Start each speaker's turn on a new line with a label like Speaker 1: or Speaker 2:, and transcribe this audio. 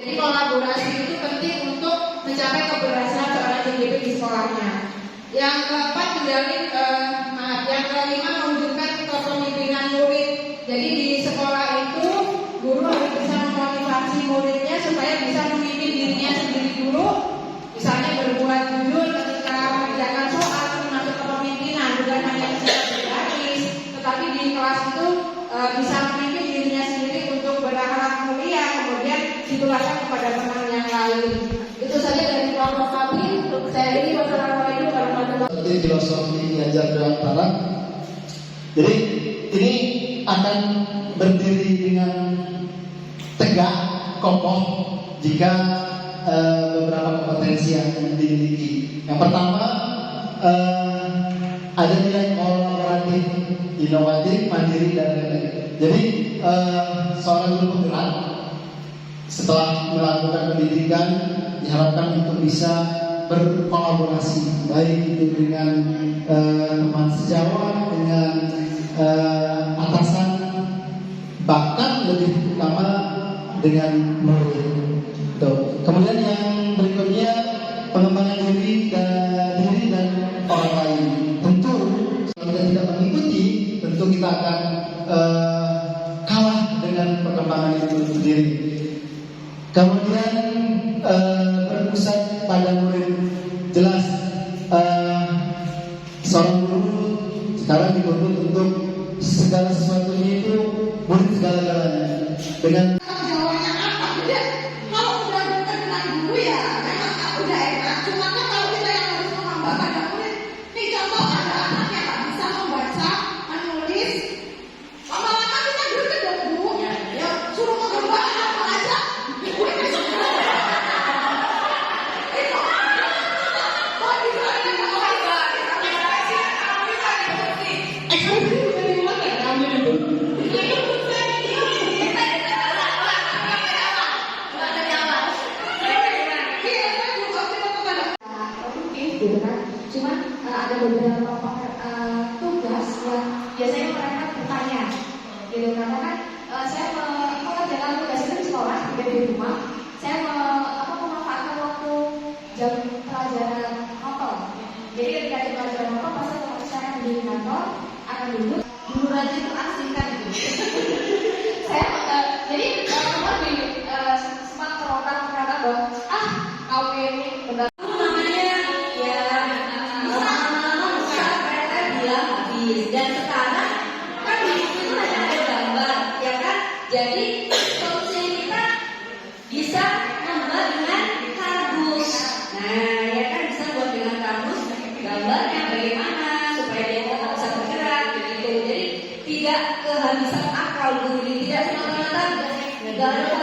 Speaker 1: Jadi kolaborasi itu penting untuk mencapai keberhasilan seorang JGP di sekolahnya. Yang keempat, yang kelima mewujudkan kepemimpinan murid. Jadi di sekolah itu guru harus bisa memotivasi muridnya supaya bisa memimpin dirinya sendiri dulu. Misalnya berbuat jujur ketika mengerjakan soal, termasuk kepemimpinan, bukan hanya sekedar gratis, tetapi di kelas itu bisa memimpin dirinya sendiri untuk berakhlak mulia, kemudian ditularkan kepada teman yang lain. Itu saja dari kelompok kami. Saya ini wassalamualaikum warahmatullahi wabarakatuh.
Speaker 2: Filosofi Diajar Dirgantara. Jadi ini akan berdiri dengan tegak, kokoh jika beberapa kompetensi yang dimiliki. Yang pertama, ada nilai kolaboratif, inovatif, mandiri, dan lain-lain. Jadi seorang guru penggerak setelah melakukan pendidikan diharapkan untuk bisa berkolaborasi, baik itu dengan teman sejawat, dengan atasan, bahkan lebih utama dengan murid. Kemudian yang berikutnya, pengembangan diri dan orang lain. Tentu kalau kita tidak mengikuti, tentu kita akan kalah dengan perkembangan itu sendiri. Kemudian berpusat pada murid. Jelas seorang guru sekarang dituntut untuk segala sesuatunya itu murid segala-galanya. Dengan
Speaker 3: gitu kan, cuma ada beberapa tugas yang biasanya mereka bertanya gitu, karena kan saya mengerjakan tugas itu di sekolah, juga di rumah. Saya memanfaatkan waktu jam pelajaran motor. Jadi ketika jam pelajaran motor, pasti saya akan di kantor, akan duduk. Guru rajin itu asing kan gitu. Saya jadi sempat terokak berkata bahwa kamu ini benar.
Speaker 4: Dan sekarang kan di situ hanya ada gambar, ya kan? Jadi solusi kita bisa membuat dengan kardus. Nah, ya kan bisa buat dengan kardus gambarnya bagaimana supaya dia tetap bisa bergerak gitu. Jadi tidak kehabisan akal guru ini, tidak semata-mata nggak ada